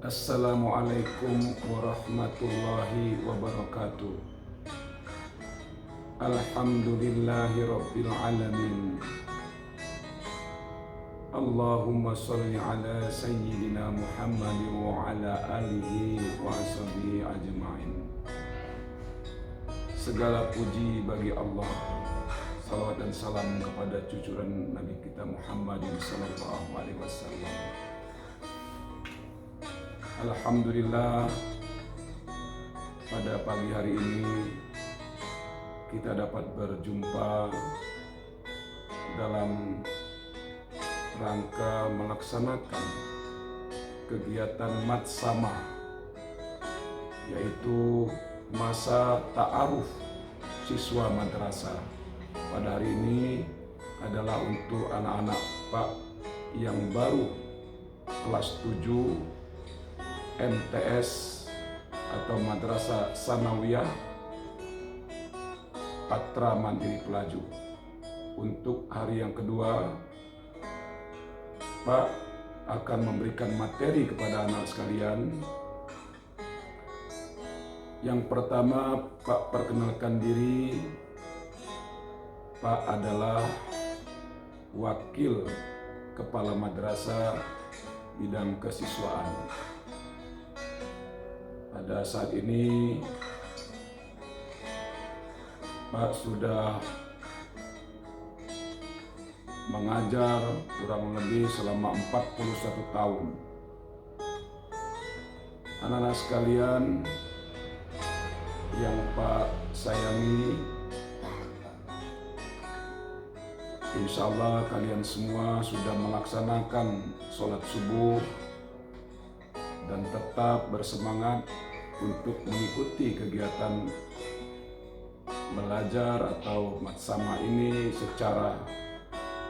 Assalamualaikum warahmatullahi wabarakatuh. Alhamdulillahi rabbil alamin. Allahumma salli ala sayyidina Muhammad wa ala alihi wa ashabihi ajma'in. Segala puji bagi Allah. Salawat dan salam kepada cucuran Nabi kita Muhammad sallallahu alaihi wasallam. Alhamdulillah, pada pagi hari ini kita dapat berjumpa dalam rangka melaksanakan kegiatan Matsama, yaitu masa ta'aruf siswa madrasah. Pada hari ini adalah untuk anak-anak Pak yang baru kelas 7 MTS atau Madrasah Sanawiyah Patra Mandiri Pelaju. Untuk hari yang kedua, Pak akan memberikan materi kepada anak sekalian. Yang pertama, Pak perkenalkan diri. Pak adalah wakil kepala madrasah bidang kesiswaan. Pada saat ini Pak sudah mengajar kurang lebih selama 41 tahun. Anak-anak sekalian yang Pak sayangi, insya Allah kalian semua sudah melaksanakan sholat subuh dan tetap bersemangat untuk mengikuti kegiatan belajar atau matsama ini secara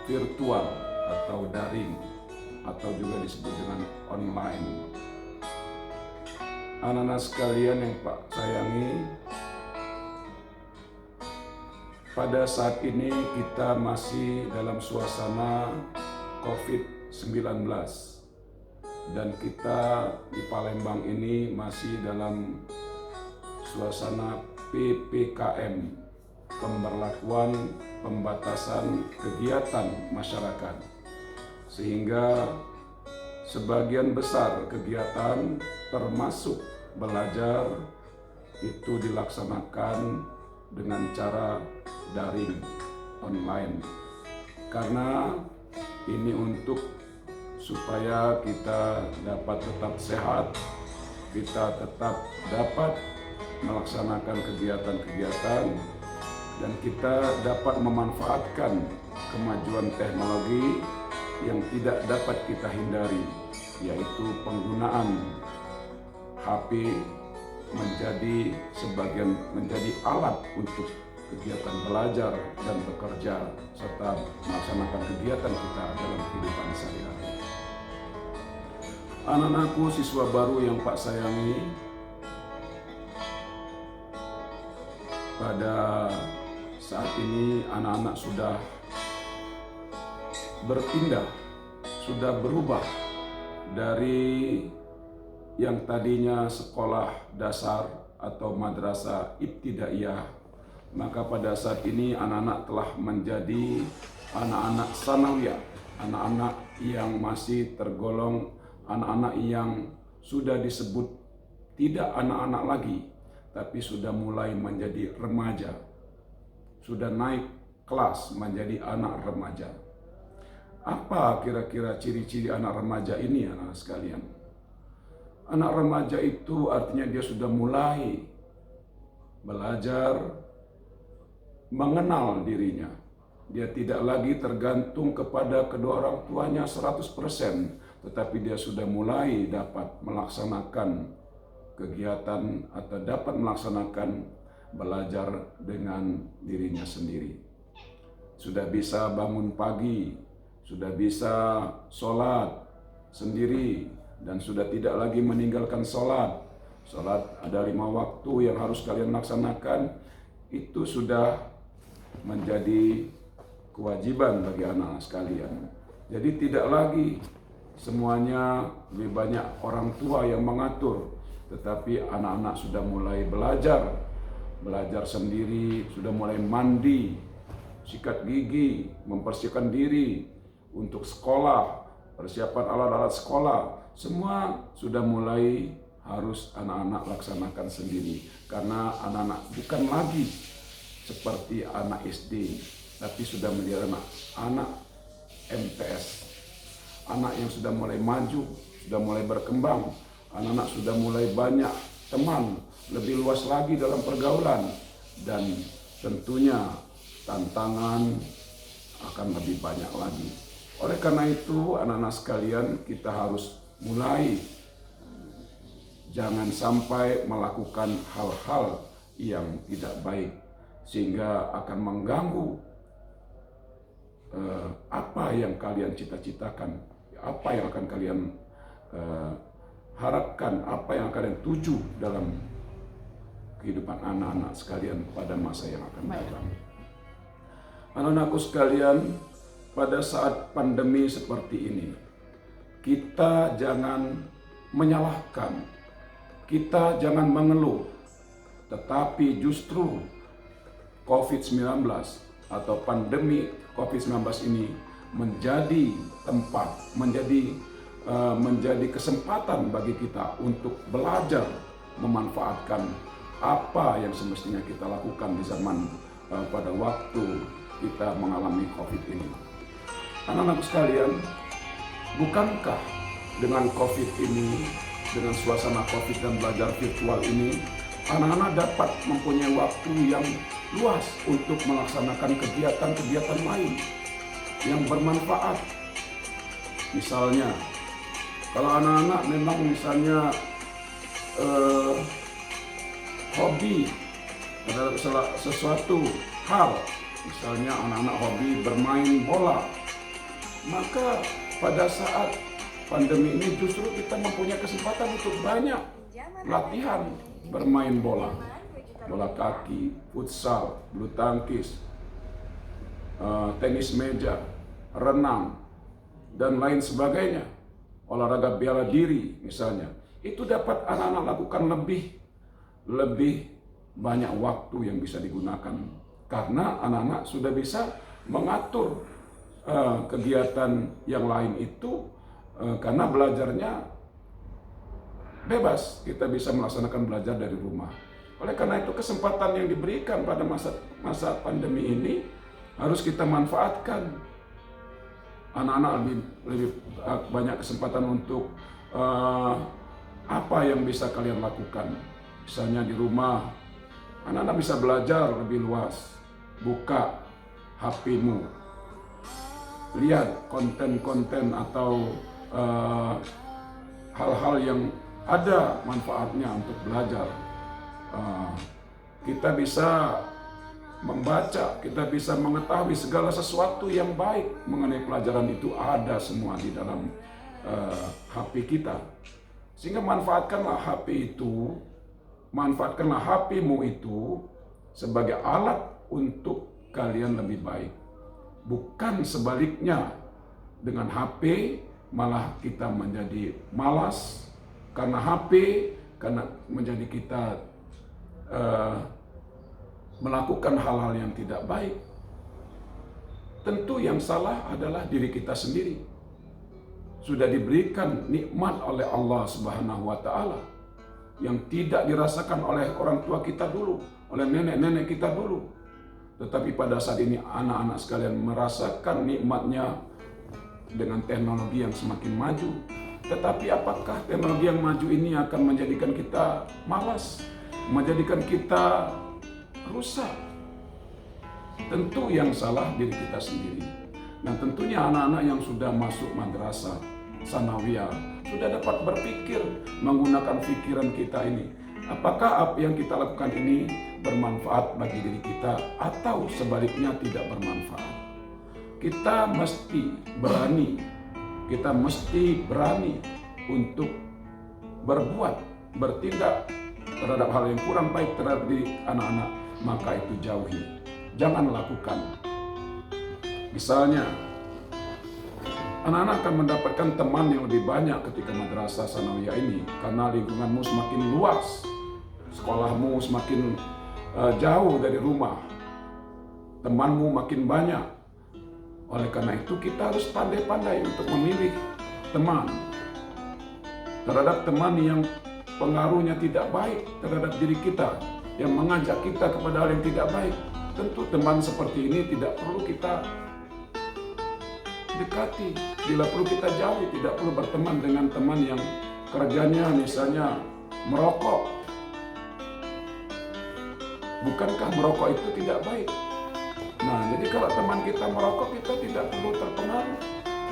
virtual atau daring atau juga disebut dengan online. Anak-anak sekalian yang Pak sayangi, pada saat ini kita masih dalam suasana COVID-19 dan kita di Palembang ini masih dalam suasana PPKM, pemberlakuan pembatasan kegiatan masyarakat, sehingga sebagian besar kegiatan termasuk belajar itu dilaksanakan dengan cara daring online, karena ini untuk supaya kita dapat tetap sehat, kita tetap dapat melaksanakan kegiatan-kegiatan, dan kita dapat memanfaatkan kemajuan teknologi yang tidak dapat kita hindari, yaitu penggunaan HP menjadi alat untuk kegiatan belajar dan bekerja serta melaksanakan kegiatan kita dalam kehidupan sehari-hari. Anak-anakku siswa baru yang Pak sayangi, pada saat ini anak-anak sudah berpindah, sudah berubah dari yang tadinya sekolah dasar atau madrasah ibtidaiyah, maka pada saat ini anak-anak telah menjadi anak-anak sanawiyah, anak-anak yang masih tergolong anak-anak yang sudah disebut tidak anak-anak lagi, tapi sudah mulai menjadi remaja, sudah naik kelas menjadi anak remaja. Apa kira-kira ciri-ciri anak remaja ini, anak sekalian? Anak remaja itu artinya dia sudah mulai belajar mengenal dirinya. Dia tidak lagi tergantung kepada kedua orang tuanya 100%, tetapi dia sudah mulai dapat melaksanakan kegiatan atau dapat melaksanakan belajar dengan dirinya sendiri. Sudah bisa bangun pagi, sudah bisa sholat sendiri, dan sudah tidak lagi meninggalkan sholat. Sholat ada 5 waktu yang harus kalian laksanakan, itu sudah menjadi kewajiban bagi anak sekalian. Jadi tidak lagi semuanya lebih banyak orang tua yang mengatur, tetapi anak-anak sudah mulai belajar sendiri, sudah mulai mandi, sikat gigi, mempersiapkan diri untuk sekolah, persiapan alat-alat sekolah, semua sudah mulai harus anak-anak laksanakan sendiri. Karena anak-anak bukan lagi seperti anak SD, tapi sudah menjadi anak MTS. Anak yang sudah mulai maju, sudah mulai berkembang, anak-anak sudah mulai banyak teman, lebih luas lagi dalam pergaulan, dan tentunya tantangan akan lebih banyak lagi. Oleh karena itu, anak-anak sekalian, kita harus mulai jangan sampai melakukan hal-hal yang tidak baik sehingga akan mengganggu apa yang kalian cita-citakan, apa yang akan kalian harapkan, apa yang kalian tuju dalam kehidupan anak-anak sekalian pada masa yang akan datang. Anak-anakku sekalian, pada saat pandemi seperti ini, kita jangan menyalahkan, kita jangan mengeluh, tetapi justru COVID-19 atau pandemi COVID-19 ini menjadi tempat, menjadi kesempatan bagi kita untuk belajar memanfaatkan apa yang semestinya kita lakukan di zaman pada waktu kita mengalami COVID ini. Anak-anak sekalian, bukankah dengan COVID ini, dengan suasana COVID dan belajar virtual ini, anak-anak dapat mempunyai waktu yang luas untuk melaksanakan kegiatan-kegiatan lain yang bermanfaat. Misalnya, kalau anak-anak memang misalnya hobi terhadap sesuatu hal, misalnya anak-anak hobi bermain bola, maka pada saat pandemi ini justru kita mempunyai kesempatan untuk banyak latihan bermain bola kaki, futsal, bulu tangkis, tenis meja, renang, dan lain sebagainya, olahraga bela diri misalnya. Itu dapat anak-anak lakukan lebih banyak waktu yang bisa digunakan, karena anak-anak sudah bisa mengatur kegiatan yang lain itu, karena belajarnya bebas, kita bisa melaksanakan belajar dari rumah. Oleh karena itu, kesempatan yang diberikan pada masa pandemi ini harus kita manfaatkan. Anak-anak lebih banyak kesempatan untuk apa yang bisa kalian lakukan. Misalnya di rumah, anak-anak bisa belajar lebih luas. Buka HP-mu, lihat konten-konten atau hal-hal yang ada manfaatnya untuk belajar. Kita bisa membaca, kita bisa mengetahui segala sesuatu yang baik mengenai pelajaran itu, ada semua di dalam HP kita. Sehingga manfaatkanlah HP-mu itu sebagai alat untuk kalian lebih baik. Bukan sebaliknya, dengan HP malah kita menjadi malas karena HP, karena menjadi kita melakukan hal-hal yang tidak baik. Tentu yang salah adalah diri kita sendiri. Sudah diberikan nikmat oleh Allah Subhanahu wa Ta'ala yang tidak dirasakan oleh orang tua kita dulu, oleh nenek-nenek kita dulu. Tetapi pada saat ini anak-anak sekalian merasakan nikmatnya dengan teknologi yang semakin maju. Tetapi apakah teknologi yang maju ini akan menjadikan kita malas, menjadikan kita rusak? Tentu yang salah diri kita sendiri. Dan tentunya anak-anak yang sudah masuk madrasah, sanawiyah, sudah dapat berpikir menggunakan pikiran kita ini. Apakah apa yang kita lakukan ini bermanfaat bagi diri kita atau sebaliknya tidak bermanfaat? Kita mesti berani untuk berbuat, bertindak terhadap hal yang kurang baik terhadap diri anak-anak, maka itu jauhi. Jangan lakukan. Misalnya, Anak-anak akan mendapatkan teman yang lebih banyak ketika madrasah sanawiyah ini, karena lingkunganmu semakin luas, sekolahmu semakin jauh dari rumah, temanmu makin banyak. Oleh karena itu kita harus pandai-pandai untuk memilih teman. Terhadap teman yang pengaruhnya tidak baik terhadap diri kita, yang mengajak kita kepada hal yang tidak baik, tentu teman seperti ini tidak perlu kita dekati. Bila perlu kita jauhi, tidak perlu berteman dengan teman yang kerjanya misalnya merokok. Bukankah merokok itu tidak baik? Nah, jadi kalau teman kita merokok, kita tidak perlu terpengaruh,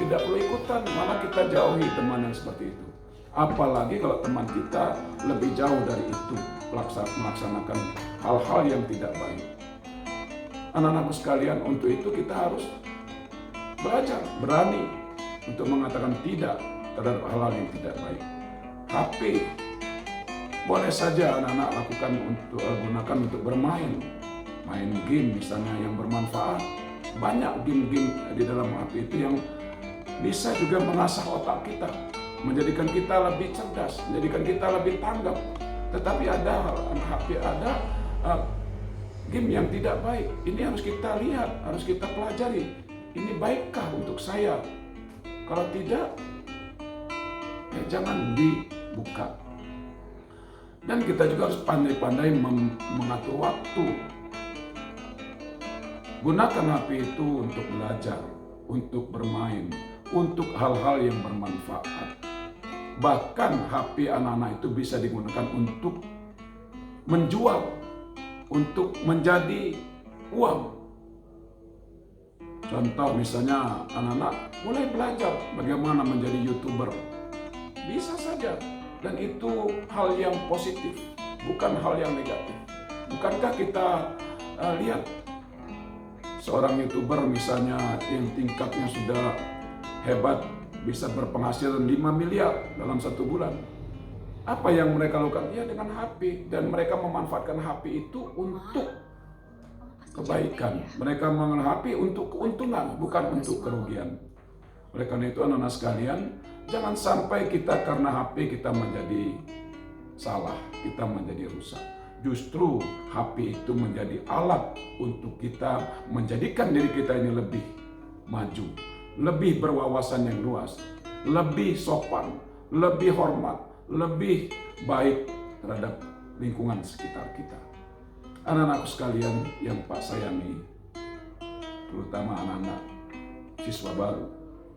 tidak perlu ikutan, malah kita jauhi teman yang seperti itu. Apalagi kalau teman kita lebih jauh dari itu, melaksanakan hal-hal yang tidak baik. Anak-anakku sekalian, untuk itu kita harus belajar, berani untuk mengatakan tidak terhadap hal-hal yang tidak baik. HP boleh saja anak-anak lakukan gunakan untuk bermain, main game misalnya yang bermanfaat. Banyak game-game di dalam HP itu yang bisa juga mengasah otak kita, menjadikan kita lebih cerdas, menjadikan kita lebih tanggap. Tetapi ada HP, ada game yang tidak baik. Ini harus kita lihat, harus kita pelajari. Ini baikkah untuk saya? Kalau tidak, ya jangan dibuka. Dan kita juga harus pandai-pandai mengatur waktu. Gunakan HP itu untuk belajar, untuk bermain, untuk hal-hal yang bermanfaat. Bahkan HP anak-anak itu bisa digunakan untuk menjual, untuk menjadi uang. Contoh misalnya anak-anak mulai belajar bagaimana menjadi YouTuber. Bisa saja. Dan itu hal yang positif, bukan hal yang negatif. Bukankah kita lihat seorang YouTuber misalnya yang tingkatnya sudah hebat, bisa berpenghasilan 5 miliar dalam 1 bulan. Apa yang mereka lakukan? Ya dengan HP, dan mereka memanfaatkan HP itu untuk kebaikan. Mereka menggunakan HP untuk keuntungan, bukan untuk kerugian. Oleh karena itu anak-anak sekalian, jangan sampai kita karena HP kita menjadi salah, kita menjadi rusak. Justru HP itu menjadi alat untuk kita menjadikan diri kita ini lebih maju, lebih berwawasan yang luas, lebih sopan, lebih hormat, lebih baik terhadap lingkungan sekitar kita. Anak-anakku sekalian yang Pak sayangi, terutama anak-anak siswa baru.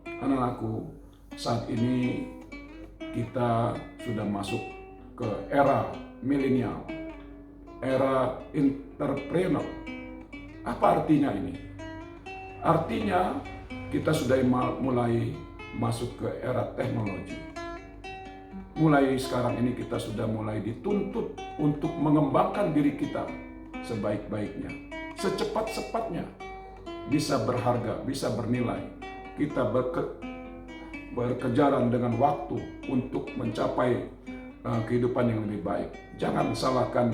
Anak-anakku, saat ini kita sudah masuk ke era milenial, era entrepreneur. Apa artinya ini? Artinya kita sudah mulai masuk ke era teknologi. Mulai sekarang ini kita sudah mulai dituntut untuk mengembangkan diri kita sebaik-baiknya, secepat-cepatnya, bisa berharga, bisa bernilai. Kita berkejaran dengan waktu untuk mencapai kehidupan yang lebih baik. Jangan salahkan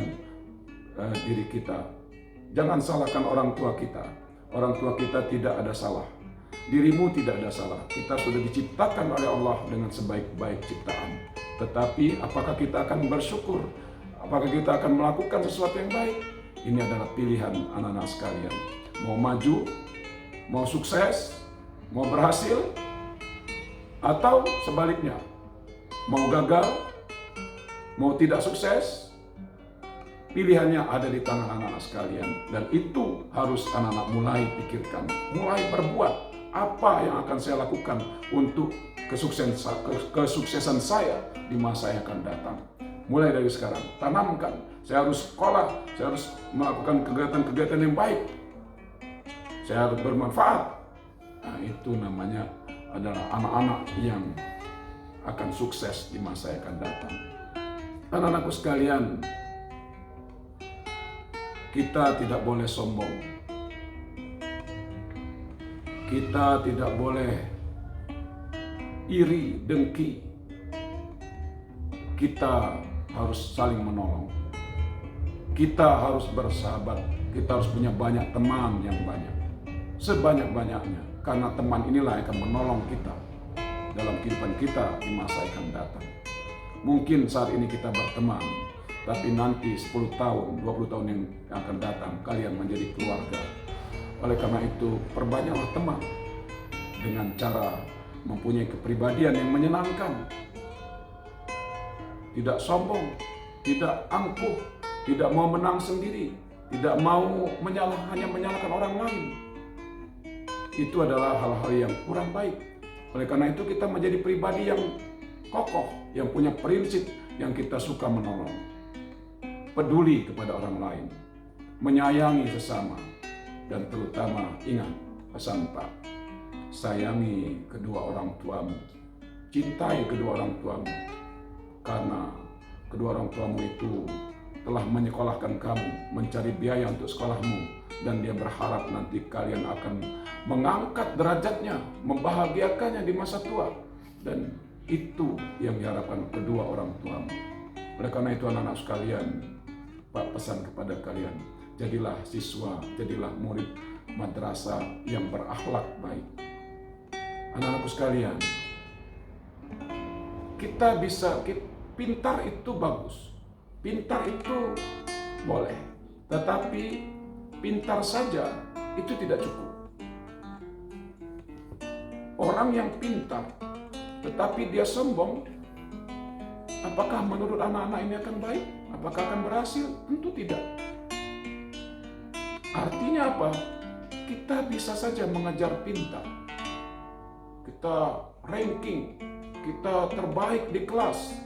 diri kita, jangan salahkan orang tua kita. Orang tua kita tidak ada salah, dirimu tidak ada salah. Kita sudah diciptakan oleh Allah dengan sebaik-baik ciptaan. Tetapi apakah kita akan bersyukur? Apakah kita akan melakukan sesuatu yang baik? Ini adalah pilihan anak-anak sekalian. Mau maju, mau sukses, mau berhasil, atau sebaliknya, mau gagal, mau tidak sukses. Pilihannya ada di tangan anak-anak sekalian. Dan itu harus anak-anak mulai pikirkan, mulai berbuat. Apa yang akan saya lakukan untuk kesuksesan saya di masa yang akan datang. Mulai dari sekarang, tanamkan. Saya harus sekolah, saya harus melakukan kegiatan-kegiatan yang baik. Saya harus bermanfaat. Nah, itu namanya adalah anak-anak yang akan sukses di masa yang akan datang. Anak-anakku sekalian, kita tidak boleh sombong. Kita tidak boleh iri, dengki. Kita harus saling menolong. Kita harus bersahabat. Kita harus punya banyak teman yang banyak. Sebanyak-banyaknya. Karena teman inilah yang akan menolong kita dalam kehidupan kita di masa yang akan datang. Mungkin saat ini kita berteman, tapi nanti 10 tahun, 20 tahun yang akan datang, kalian menjadi keluarga. Oleh karena itu, perbanyaklah teman dengan cara mempunyai kepribadian yang menyenangkan. Tidak sombong, tidak angkuh, tidak mau menang sendiri, tidak mau hanya menyalahkan orang lain. Itu adalah hal-hal yang kurang baik. Oleh karena itu kita menjadi pribadi yang kokoh, yang punya prinsip, yang kita suka menolong, peduli kepada orang lain, menyayangi sesama, dan terutama ingat pesan Pak, sayangi kedua orang tuamu, cintai kedua orang tuamu, karena kedua orang tuamu itu telah menyekolahkan kamu, mencari biaya untuk sekolahmu, dan dia berharap nanti kalian akan mengangkat derajatnya, membahagiakannya di masa tua, dan itu yang diharapkan kedua orang tuamu. Oleh karena itu anak-anak sekalian, Pak pesan kepada kalian, jadilah siswa, jadilah murid madrasah yang berakhlak baik. Anak-anakku sekalian, pintar itu bagus, pintar itu boleh, tetapi pintar saja itu tidak cukup. Orang yang pintar tetapi dia sombong, apakah menurut anak-anak ini akan baik? Apakah akan berhasil? Tentu tidak. Artinya apa? Kita bisa saja mengejar pintar, kita ranking, kita terbaik di kelas.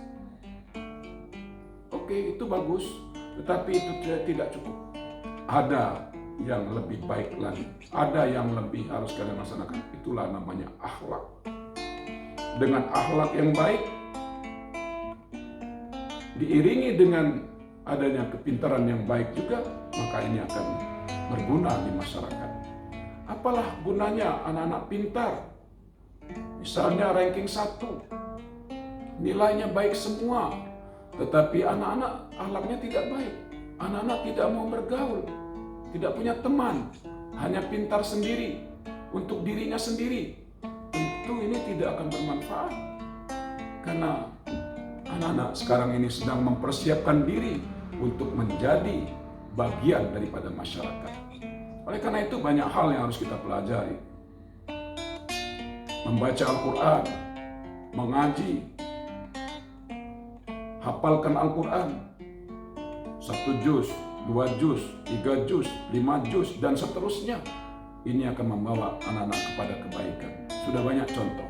Oke, itu bagus, tetapi itu tidak cukup. Ada yang lebih baik lagi, ada yang lebih harus kalian laksanakan. Itulah namanya akhlak. Dengan akhlak yang baik, diiringi dengan adanya kepintaran yang baik juga, maka ini akan berguna di masyarakat. Apalah gunanya anak-anak pintar? Misalnya ranking 1, nilainya baik semua, tetapi anak-anak akhlaknya tidak baik. Anak-anak tidak mau bergaul, tidak punya teman, hanya pintar sendiri, untuk dirinya sendiri. Tentu ini tidak akan bermanfaat. Karena anak-anak sekarang ini sedang mempersiapkan diri untuk menjadi bagian daripada masyarakat. Oleh karena itu banyak hal yang harus kita pelajari. Membaca Al-Quran, mengaji, hafalkan Al-Quran, 1 juz, 2 juz, 3 juz, 5 juz, dan seterusnya. Ini akan membawa anak-anak kepada kebaikan. Sudah banyak contoh.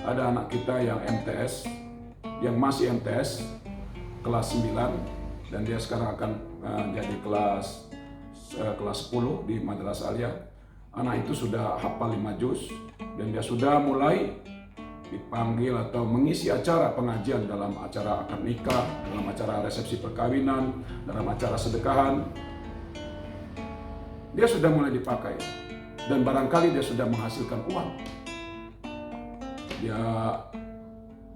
Ada anak kita yang MTS, yang masih MTS, kelas 9, dan dia sekarang akan jadi kelas 10 di Madrasah Aliyah. Anak itu sudah hafal 5 juz, dan dia sudah mulai dipanggil atau mengisi acara pengajian dalam acara akad nikah, dalam acara resepsi perkawinan, dalam acara sedekahan. Dia sudah mulai dipakai, dan barangkali dia sudah menghasilkan uang. Dia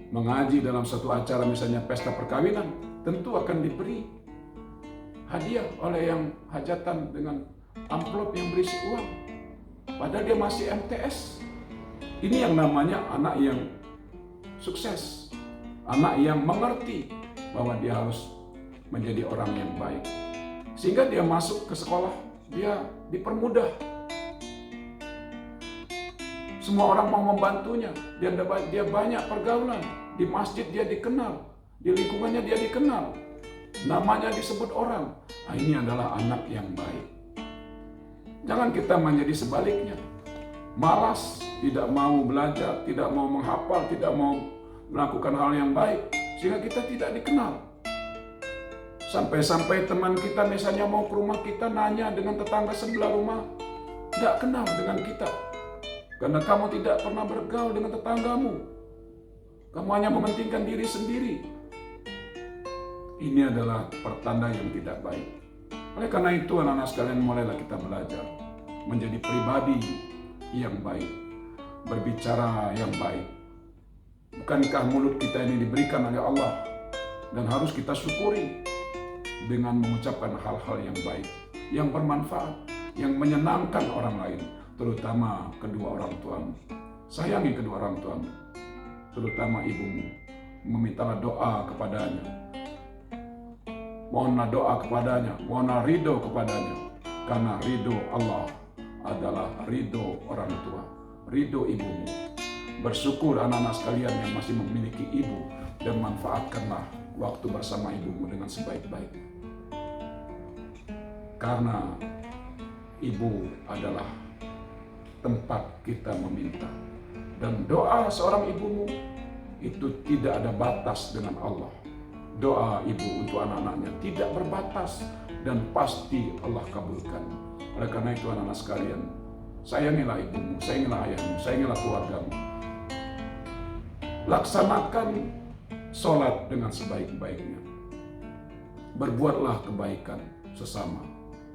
mengaji dalam satu acara, misalnya pesta perkawinan, tentu akan diberi hadiah oleh yang hajatan dengan amplop yang berisi uang. Padahal dia masih MTS. Ini yang namanya anak yang sukses, anak yang mengerti bahwa dia harus menjadi orang yang baik. Sehingga dia masuk ke sekolah, dia dipermudah. Semua orang mau membantunya, dia banyak pergaulan. Di masjid dia dikenal, di lingkungannya dia dikenal, namanya disebut orang. Nah, ini adalah anak yang baik. Jangan kita menjadi sebaliknya, malas, tidak mau belajar, tidak mau menghafal, tidak mau melakukan hal yang baik, sehingga kita tidak dikenal. Sampai-sampai teman kita misalnya mau ke rumah kita, nanya dengan tetangga sebelah rumah, tidak kenal dengan kita. Karena kamu tidak pernah bergaul dengan tetanggamu. Kamu hanya mementingkan diri sendiri. Ini adalah pertanda yang tidak baik. Oleh karena itu anak-anak sekalian, mulailah kita belajar menjadi pribadi yang baik, berbicara yang baik. Bukankah mulut kita ini diberikan oleh Allah, dan harus kita syukuri dengan mengucapkan hal-hal yang baik, yang bermanfaat, yang menyenangkan orang lain, terutama kedua orang tuamu. Sayangi kedua orang tuamu. terutama ibumu. Memintalah doa kepadanya. Mohonlah doa kepadanya, mohonlah ridho kepadanya. Karena ridho Allah adalah ridho orang tua, ridho ibumu. Bersyukur anak-anak sekalian yang masih memiliki ibu, dan manfaatkanlah waktu bersama ibumu dengan sebaik-baiknya. Karena ibu adalah tempat kita meminta. Dan doa seorang ibumu itu tidak ada batas dengan Allah. Doa ibu untuk anak-anaknya tidak berbatas dan pasti Allah kabulkan. Oleh karena itu anak-anak sekalian, sayangilah ibumu, sayangilah ayahmu, sayangilah keluargamu. Laksanakan sholat dengan sebaik-baiknya. Berbuatlah kebaikan sesama.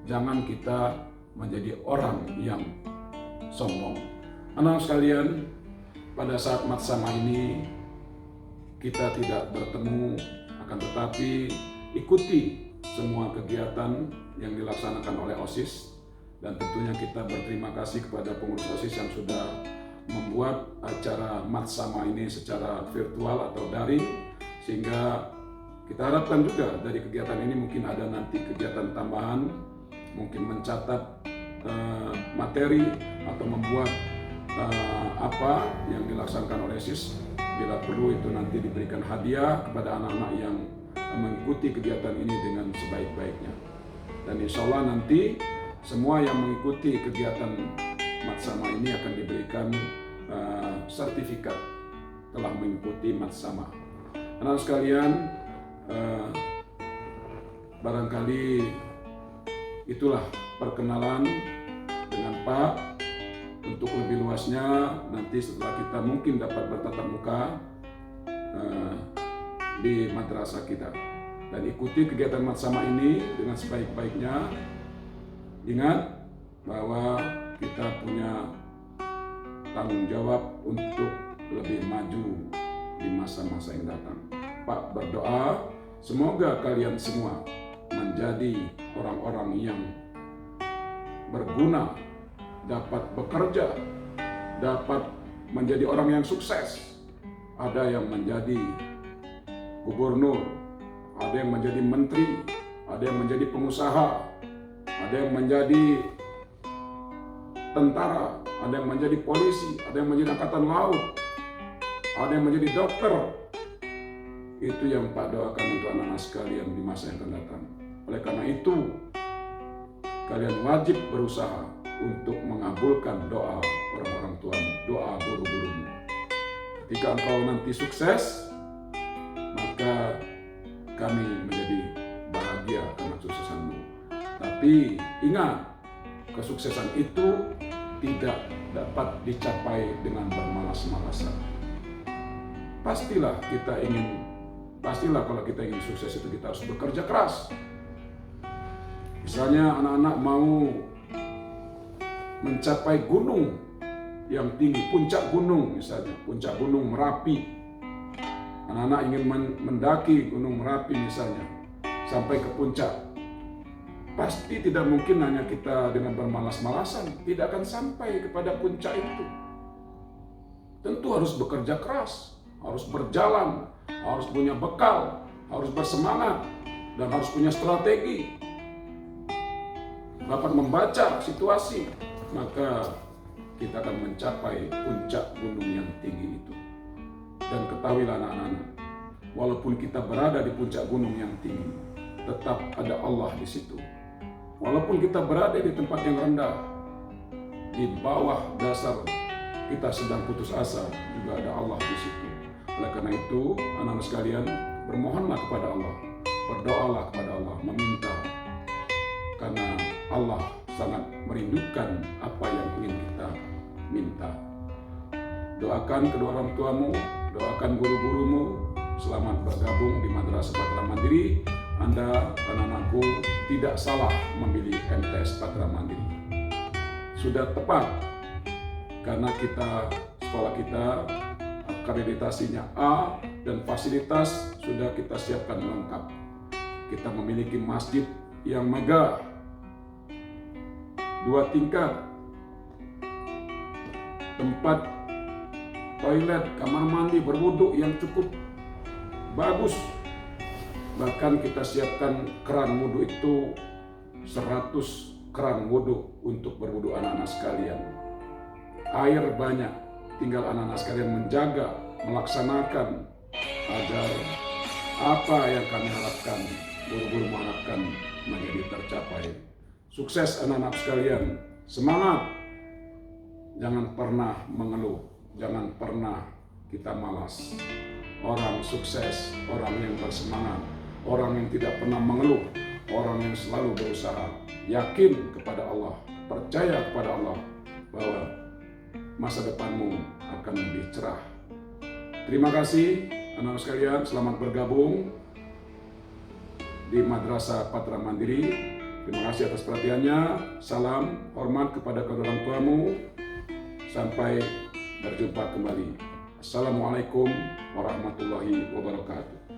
Jangan kita menjadi orang yang sombong. Anak-anak sekalian, pada saat matsama ini kita tidak bertemu, akan tetapi ikuti semua kegiatan yang dilaksanakan oleh OSIS, dan tentunya kita berterima kasih kepada pengurus OSIS yang sudah membuat acara matsama ini secara virtual atau daring, sehingga kita harapkan juga dari kegiatan ini mungkin ada nanti kegiatan tambahan, mungkin mencatat materi atau membuat apa yang dilaksanakan oleh OSIS. Bila perlu itu nanti diberikan hadiah kepada anak-anak yang mengikuti kegiatan ini dengan sebaik-baiknya. Dan insya Allah nanti semua yang mengikuti kegiatan matsama ini akan diberikan sertifikat telah mengikuti matsama. Anak sekalian, barangkali itulah perkenalan dengan Pak. Untuk lebih luasnya nanti setelah kita mungkin dapat bertatap muka di madrasah kita, dan ikuti kegiatan matsama ini dengan sebaik-baiknya. Ingat bahwa kita punya tanggung jawab untuk lebih maju di masa-masa yang datang. Pak berdoa semoga kalian semua menjadi orang-orang yang berguna, dapat bekerja, dapat menjadi orang yang sukses. Ada yang menjadi gubernur, ada yang menjadi menteri, ada yang menjadi pengusaha, ada yang menjadi tentara, ada yang menjadi polisi, ada yang menjadi angkatan laut, ada yang menjadi dokter. Itu yang Pak doakan untuk anak-anak sekalian di masa yang akan datang. Oleh karena itu, kalian wajib berusaha untuk mengabulkan doa orang-orang tuamu, doa guru-gurumu. Ketika engkau nanti sukses, maka kami menjadi bahagia karena kesuksesanmu. Tapi ingat, kesuksesan itu tidak dapat dicapai dengan bermalas-malasan. Pastilah kalau kita ingin sukses itu kita harus bekerja keras. Misalnya anak-anak mau mencapai gunung yang tinggi, puncak gunung misalnya, puncak gunung Merapi. Anak-anak ingin mendaki gunung Merapi misalnya, sampai ke puncak. Pasti tidak mungkin hanya kita dengan bermalas-malasan, tidak akan sampai kepada puncak itu. Tentu harus bekerja keras, harus berjalan, harus punya bekal, harus bersemangat, dan harus punya strategi. Dapat membaca situasi, maka kita akan mencapai puncak gunung yang tinggi itu. Dan ketahuilah anak-anak, walaupun kita berada di puncak gunung yang tinggi, tetap ada Allah di situ. Walaupun kita berada di tempat yang rendah, di bawah dasar kita sedang putus asa, juga ada Allah di situ. Oleh karena itu, anak-anak sekalian, bermohonlah kepada Allah, berdoalah kepada Allah, meminta, karena Allah sangat merindukan apa yang ingin kita minta. Doakan kedua orang tuamu, doakan guru-gurumu, selamat bergabung di Madrasah Patra Mandiri. Anda, anak-anakku, tidak salah memilih MTS Patra Mandiri. Sudah tepat, karena sekolah kita akreditasinya A dan fasilitas sudah kita siapkan lengkap. Kita memiliki masjid yang megah, 2 tingkat, tempat toilet, kamar mandi, berwudu yang cukup bagus. Bahkan kita siapkan keran wudu itu 100 keran wudu untuk berwudu anak-anak sekalian. Air banyak, tinggal anak-anak sekalian menjaga, melaksanakan agar apa yang kami harapkan, guru-guru mengharapkan menjadi tercapai. Sukses anak-anak sekalian, semangat, jangan pernah mengeluh, jangan pernah kita malas. Orang sukses, orang yang bersemangat, orang yang tidak pernah mengeluh, orang yang selalu berusaha, yakin kepada Allah, percaya kepada Allah bahwa masa depanmu akan lebih cerah. Terima kasih anak-anak sekalian, selamat bergabung di Madrasah Patra Mandiri. Terima kasih atas perhatiannya. Salam hormat kepada kedua orang tuamu. Sampai berjumpa kembali. Assalamualaikum warahmatullahi wabarakatuh.